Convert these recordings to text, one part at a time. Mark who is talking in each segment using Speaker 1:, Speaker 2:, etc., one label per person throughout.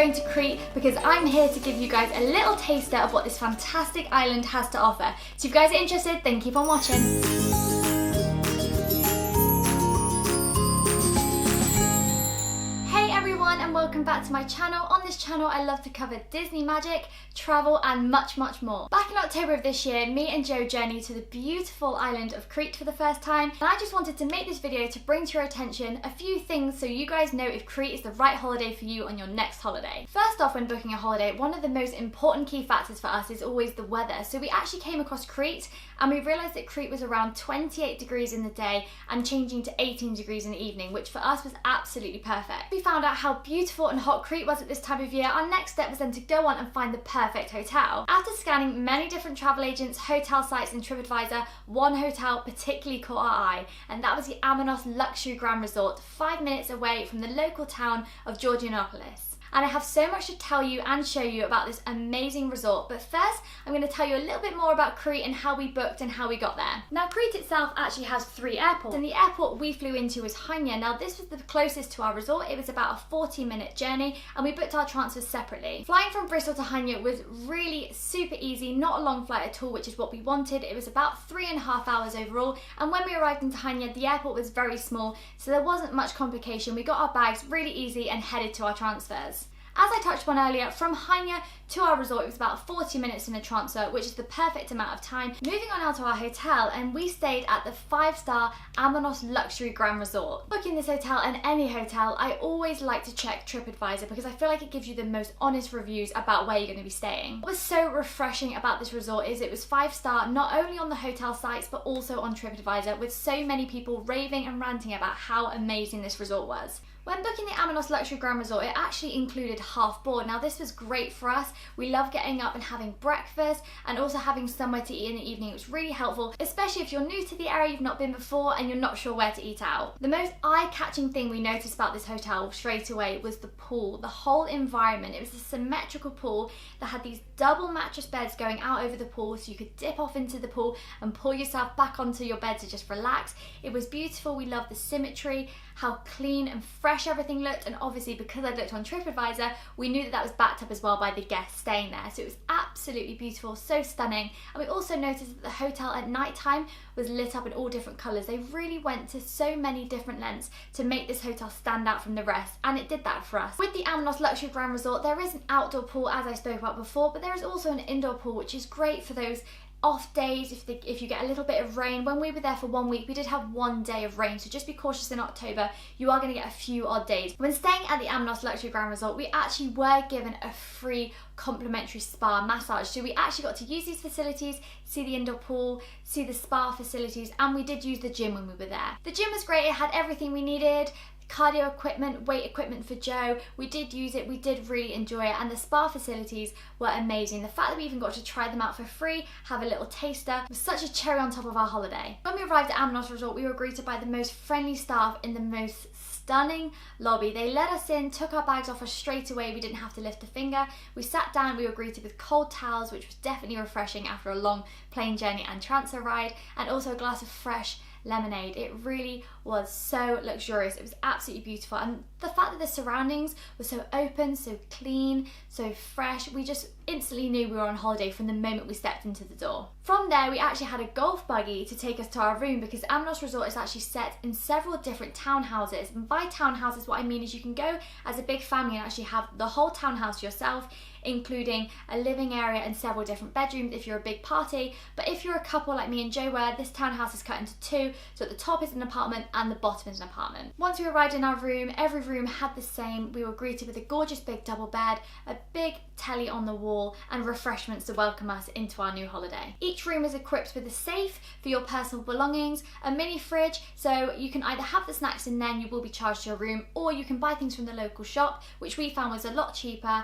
Speaker 1: going to Crete because I'm here to give you guys a little taster of what this fantastic island has to offer. So if you guys are interested, then keep on watching. And welcome back to my channel. On this channel I love to cover Disney magic, travel and much more. Back in October of this year, me and Joe journeyed to the beautiful island of Crete for the first time, and I just wanted to make this video to bring to your attention a few things so you guys know if Crete is the right holiday for you on your next holiday. First off, when booking a holiday, one of the most important key factors for us is always the weather. So we actually came across Crete and we realised that Crete was around 28 degrees in the day and changing to 18 degrees in the evening, which for us was absolutely perfect. We found out how beautiful and hot Crete was at this time of year. Our next step was then to go on and find the perfect hotel. After scanning many different travel agents, hotel sites and TripAdvisor, one hotel particularly caught our eye, and that was the Amanos Luxury Grand Resort, 5 minutes away from the local town of Georgianopolis. And I have so much to tell you and show you about this amazing resort, but first I'm going to tell you a little bit more about Crete and how we booked and how we got there. Now Crete itself actually has 3 airports, and the airport we flew into was Hania. Now this was the closest to our resort. It was about a 40-minute journey and we booked our transfers separately. Flying from Bristol to Hania was really super easy, not a long flight at all, which is what we wanted. It was about 3.5 hours overall, and when we arrived into Hania the airport was very small, so there wasn't much complication. We got our bags really easy and headed to our transfers. As I touched on earlier, from Hania to our resort it was about 40 minutes in a transfer, which is the perfect amount of time. Moving on now to our hotel, and we stayed at the 5-star Amanos Luxury Grand Resort. Booking this hotel and any hotel, I always like to check TripAdvisor because I feel like it gives you the most honest reviews about where you're going to be staying. What was so refreshing about this resort is it was 5-star not only on the hotel sites but also on TripAdvisor, with so many people raving and ranting about how amazing this resort was. When booking the Amanos Luxury Grand Resort, it actually included half board. Now this was great for us. We love getting up and having breakfast and also having somewhere to eat in the evening. It was really helpful, especially if you're new to the area, you've not been before and you're not sure where to eat out. The most eye-catching thing we noticed about this hotel straight away was the pool, the whole environment. It was a symmetrical pool that had these double mattress beds going out over the pool, so you could dip off into the pool and pull yourself back onto your bed to just relax. It was beautiful. We loved the symmetry, how clean and fresh everything looked, and obviously because I looked on TripAdvisor we knew that that was backed up as well by the guests staying there, so it was absolutely beautiful, so stunning. And we also noticed that the hotel at night time was lit up in all different colours. They really went to so many different lengths to make this hotel stand out from the rest, and it did that for us. With the Amanos Luxury Grand Resort there is an outdoor pool as I spoke about before, but there is also an indoor pool which is great for those off days if you get a little bit of rain. When we were there for 1 week we did have 1 day of rain, so just be cautious in October, you are going to get a few odd days. When staying at the Amanos Luxury Grand Resort we actually were given a free complimentary spa massage, so we actually got to use these facilities, see the indoor pool, see the spa facilities, and we did use the gym when we were there. The gym was great, it had everything we needed. Cardio equipment, weight equipment for Joe. We did use it, we did really enjoy it, and the spa facilities were amazing. The fact that we even got to try them out for free, have a little taster, was such a cherry on top of our holiday. When we arrived at Amanos Resort we were greeted by the most friendly staff in the most stunning lobby. They let us in, took our bags off us straight away, we didn't have to lift a finger. We sat down, we were greeted with cold towels, which was definitely refreshing after a long plane journey and transfer ride, and also a glass of fresh lemonade. It really was so luxurious. It was absolutely beautiful, and the fact that the surroundings were so open, so clean, so fresh, we just instantly knew we were on holiday from the moment we stepped into the door. From there we actually had a golf buggy to take us to our room because Amanos Resort is actually set in several different townhouses, and by townhouses what I mean is you can go as a big family and actually have the whole townhouse yourself, including a living area and several different bedrooms if you're a big party. But if you're a couple like me and Joe were, this townhouse is cut into 2, so at the top is an apartment and the bottom is an apartment. Once we arrived in our room, every room had the same. We were greeted with a gorgeous big double bed, a big telly on the wall, and refreshments to welcome us into our new holiday. Each room is equipped with a safe for your personal belongings, a mini fridge, so you can either have the snacks and then you will be charged to your room, or you can buy things from the local shop, which we found was a lot cheaper,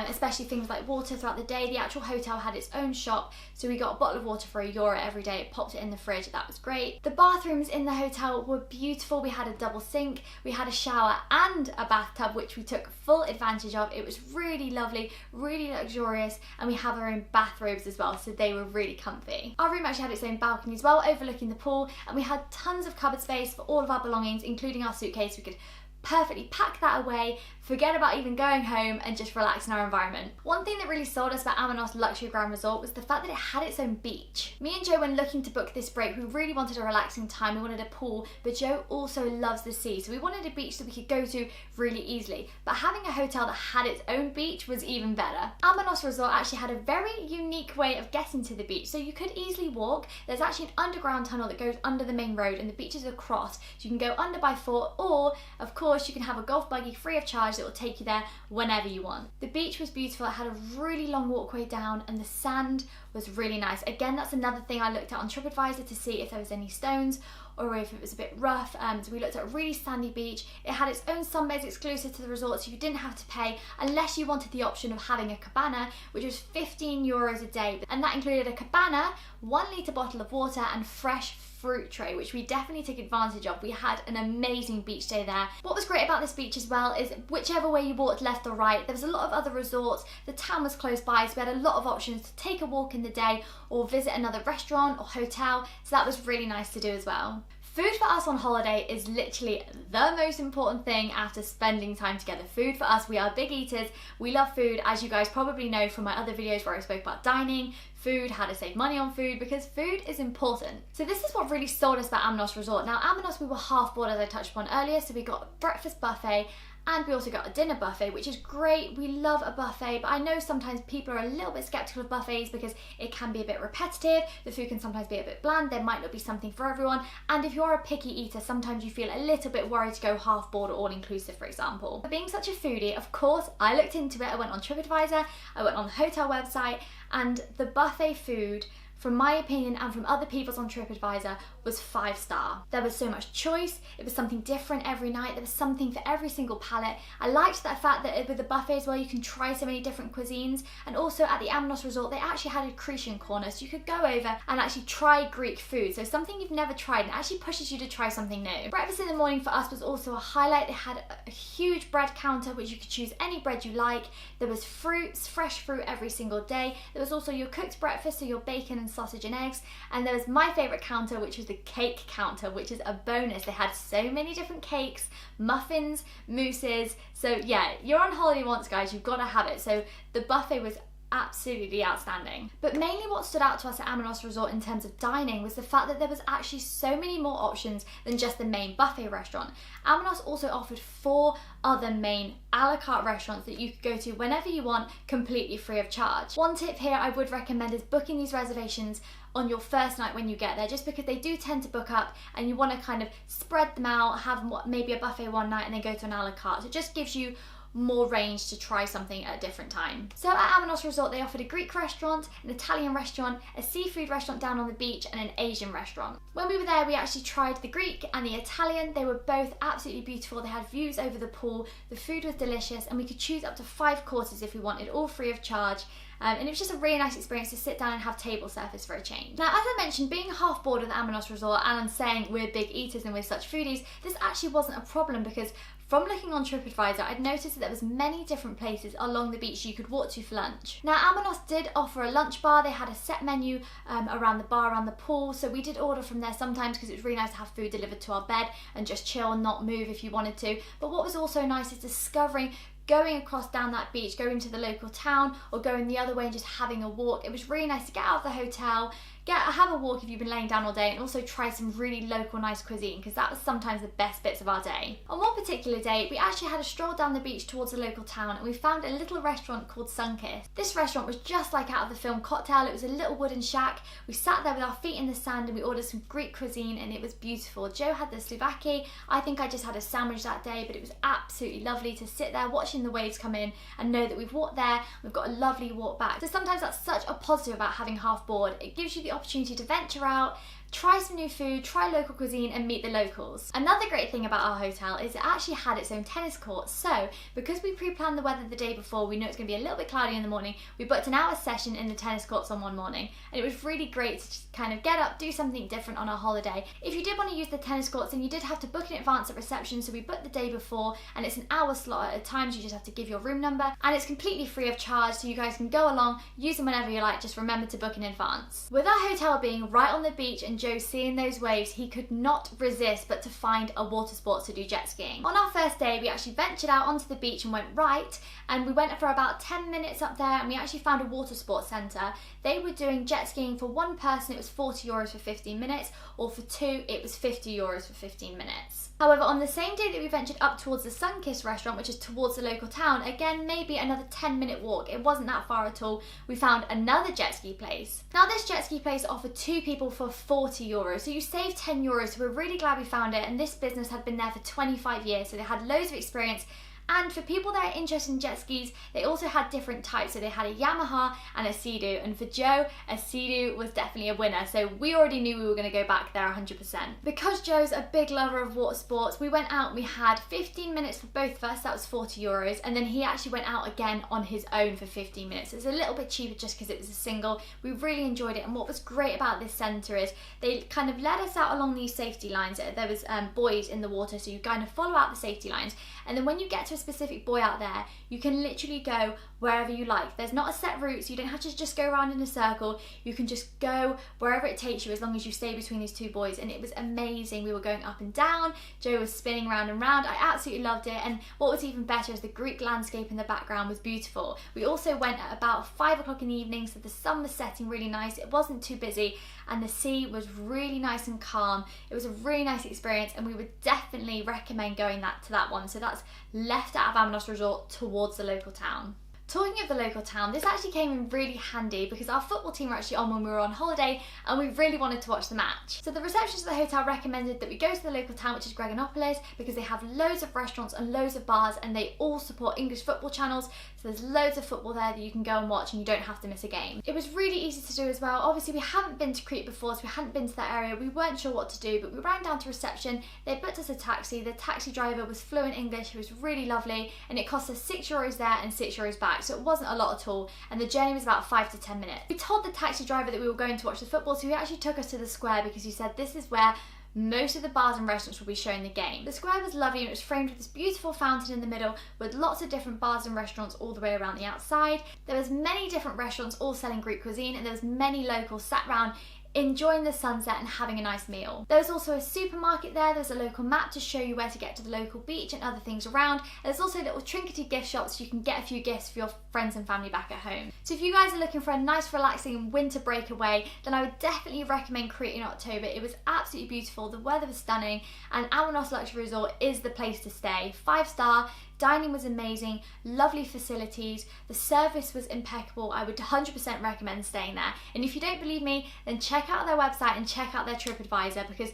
Speaker 1: especially things like water throughout the day. The actual hotel had its own shop, so we got a bottle of water for €1 every day, popped it in the fridge, that was great. The bathrooms in the hotel were beautiful. We had a double sink, we had a shower and a bathtub, which we took full advantage of. It was really lovely, really luxurious, and we have our own bathrobes as well, so they were really comfy. Our room actually had its own balcony as well, overlooking the pool, and we had tons of cupboard space for all of our belongings, including our suitcase. We could perfectly pack that away, forget about even going home and just relax in our environment. One thing that really sold us about Amanos Luxury Grand Resort was the fact that it had its own beach. Me and Joe, when looking to book this break, we really wanted a relaxing time. We wanted a pool, but Joe also loves the sea, so we wanted a beach that we could go to really easily. But having a hotel that had its own beach was even better. Amanos Resort actually had a very unique way of getting to the beach, so you could easily walk. There's actually an underground tunnel that goes under the main road and the beach is across, so you can go under by foot, or of course you can have a golf buggy free of charge that will take you there whenever you want. The beach was beautiful. It had a really long walkway down and the sand was really nice. Again, that's another thing I looked at on TripAdvisor to see if there was any stones or if it was a bit rough. So we looked at a really sandy beach. It had its own sunbeds exclusive to the resort, so you didn't have to pay unless you wanted the option of having a cabana, which was €15 a day. And that included a cabana, 1 litre bottle of water and fresh fruit tray, which we definitely took advantage of. We had an amazing beach day there. What was great about this beach as well is whichever way you walked, left or right, there was a lot of other resorts. The town was close by, so we had a lot of options to take a walk in the day or visit another restaurant or hotel, so that was really nice to do as well. Food for us on holiday is literally the most important thing after spending time together. Food for us, we are big eaters. We love food, as you guys probably know from my other videos where I spoke about dining, food, how to save money on food, because food is important. So this is what really sold us about Amanos Resort. Now Amanos, we were half board as I touched upon earlier, so we got a breakfast buffet and we also got a dinner buffet, which is great. We love a buffet, but I know sometimes people are a little bit skeptical of buffets because it can be a bit repetitive, the food can sometimes be a bit bland, there might not be something for everyone, and if you're a picky eater, sometimes you feel a little bit worried to go half board or all inclusive, for example. But being such a foodie, of course, I looked into it. I went on TripAdvisor, I went on the hotel website, and the buffet food, from my opinion and from other people's on TripAdvisor, was 5-star. There was so much choice, it was something different every night, there was something for every single palate. I liked that fact that with the buffet as well, you can try so many different cuisines, and also at the Amanos Resort, they actually had a Cretan corner, so you could go over and actually try Greek food, so something you've never tried, and it actually pushes you to try something new. Breakfast in the morning for us was also a highlight. They had a huge bread counter, which you could choose any bread you like. There was fruits, fresh fruit every single day. There was also your cooked breakfast, so your bacon and sausage and eggs, and there was my favourite counter, which was the cake counter, which is a bonus. They had so many different cakes, muffins, mousses, so yeah, you're on holiday once, guys, you've got to have it. So the buffet was absolutely outstanding. But mainly what stood out to us at Amanos Resort in terms of dining was the fact that there was actually so many more options than just the main buffet restaurant. Amanos also offered 4 other main a la carte restaurants that you could go to whenever you want, completely free of charge. One tip here I would recommend is booking these reservations on your first night when you get there, just because they do tend to book up and you want to kind of spread them out, have maybe a buffet one night and then go to an a la carte. So it just gives you more range to try something at a different time. So at Amanos Resort, they offered a Greek restaurant, an Italian restaurant, a seafood restaurant down on the beach, and an Asian restaurant. When we were there, we actually tried the Greek and the Italian. They were both absolutely beautiful. They had views over the pool, the food was delicious, and we could choose up to 5 courses if we wanted, all free of charge. And it was just a really nice experience to sit down and have table service for a change. Now, as I mentioned, being half board with Amanos Resort and saying we're big eaters and we're such foodies, this actually wasn't a problem, because from looking on TripAdvisor, I'd noticed that there was many different places along the beach you could walk to for lunch. Now, Amanos did offer a lunch bar. They had a set menu around the bar, around the pool, so we did order from there sometimes because it was really nice to have food delivered to our bed and just chill and not move if you wanted to. But what was also nice is discovering going across down that beach, going to the local town, or going the other way and just having a walk. It was really nice to get out of the hotel, have a walk if you've been laying down all day, and also try some really local nice cuisine, because that was sometimes the best bits of our day. On one particular day, we actually had a stroll down the beach towards the local town, and we found a little restaurant called Sunkist. This restaurant was just like out of the film Cocktail. It was a little wooden shack. We sat there with our feet in the sand and we ordered some Greek cuisine, and it was beautiful. Joe had the souvlaki. I think I just had a sandwich that day, but it was absolutely lovely to sit there watching the waves come in and know that we've walked there, we've got a lovely walk back. So sometimes that's such a positive about having half board. It gives you the opportunity to venture out, try some new food, try local cuisine and meet the locals. Another great thing about our hotel is it actually had its own tennis court. So because we pre-planned the weather the day before, we know it's going to be a little bit cloudy in the morning, we booked an hour session in the tennis courts on one morning, and it was really great to just kind of get up, do something different on our holiday. If you did want to use the tennis courts, then you did have to book in advance at reception, so we booked the day before, and it's an hour slot at a time, so you just have to give your room number, and it's completely free of charge, so you guys can go along, use them whenever you like, just remember to book in advance. With our hotel being right on the beach and Joe seeing those waves, he could not resist but to find a water sport to do jet skiing. On our first day, we actually ventured out onto the beach and went right, and we went for about 10 minutes up there, and we actually found a water sports centre. They were doing jet skiing for one person, it was €40 for 15 minutes, or for two, it was €50 for 15 minutes. However, on the same day that we ventured up towards the Sun-Kissed restaurant, which is towards the local town, again, maybe another 10-minute walk, it wasn't that far at all, we found another jet ski place. Now this jet ski place offered two people for €40, so you save €10, so we're really glad we found it, and this business had been there for 25 years, so they had loads of experience. And for people that are interested in jet skis, they also had different types. So they had a Yamaha and a Sea-Doo. And for Joe, a Sea-Doo was definitely a winner. So we already knew we were going to go back there 100%. Because Joe's a big lover of water sports, we went out and we had 15 minutes for both of us. That was €40. And then he actually went out again on his own for 15 minutes. It's a little bit cheaper just because it was a single. We really enjoyed it. And what was great about this centre is they kind of led us out along these safety lines. There was buoys in the water, so you kind of follow out the safety lines. And then when you get to a specific buoy out there, you can literally go wherever you like. There's not a set route, so you don't have to just go around in a circle. You can just go wherever it takes you as long as you stay between these two buoys, and it was amazing. We were going up and down, Joe was spinning round and round. I absolutely loved it, and what was even better is the Greek landscape in the background was beautiful. We also went at about 5 o'clock in the evening, so the sun was setting really nice. It wasn't too busy, and the sea was really nice and calm. It was a really nice experience, and we would definitely recommend going to that one. So that's left out of Amanos Resort towards the local town. Talking of the local town, this actually came in really handy because our football team were actually on when we were on holiday and we really wanted to watch the match. So the receptionist at the hotel recommended that we go to the local town, which is Greganopolis, because they have loads of restaurants and loads of bars, and they all support English football channels, so there's loads of football there that you can go and watch and you don't have to miss a game. It was really easy to do as well. Obviously we haven't been to Crete before, so we hadn't been to that area, we weren't sure what to do, but we ran down to reception, they booked us a taxi, the taxi driver was fluent English, he was really lovely, and it cost us €6 there and €6 back. So it wasn't a lot at all, and the journey was about 5 to 10 minutes. We told the taxi driver that we were going to watch the football, so he actually took us to the square because he said this is where most of the bars and restaurants will be showing the game. The square was lovely and it was framed with this beautiful fountain in the middle with lots of different bars and restaurants all the way around the outside. There was many different restaurants all selling Greek cuisine, and there was many locals sat around enjoying the sunset and having a nice meal. There was also a supermarket there, there's a local map to show you where to get to the local beach and other things around. There's also little trinkety gift shops so you can get a few gifts for your friends and family back at home. So if you guys are looking for a nice relaxing winter breakaway, then I would definitely recommend Crete in October. It was absolutely beautiful, the weather was stunning, and Amanos Luxury Resort is the place to stay. 5-star, dining was amazing, lovely facilities, the service was impeccable. I would 100% recommend staying there. And if you don't believe me, then check out their website and check out their TripAdvisor, because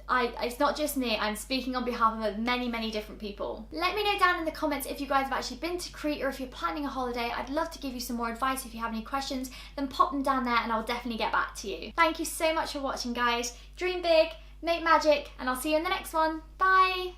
Speaker 1: it's not just me, I'm speaking on behalf of many different people. Let me know down in the comments if you guys have actually been to Crete or if you're planning a holiday. I'd love to give you some more advice. If you have any questions, then pop them down there and I'll definitely get back to you. Thank you so much for watching, guys. Dream big, make magic, and I'll see you in the next one. Bye!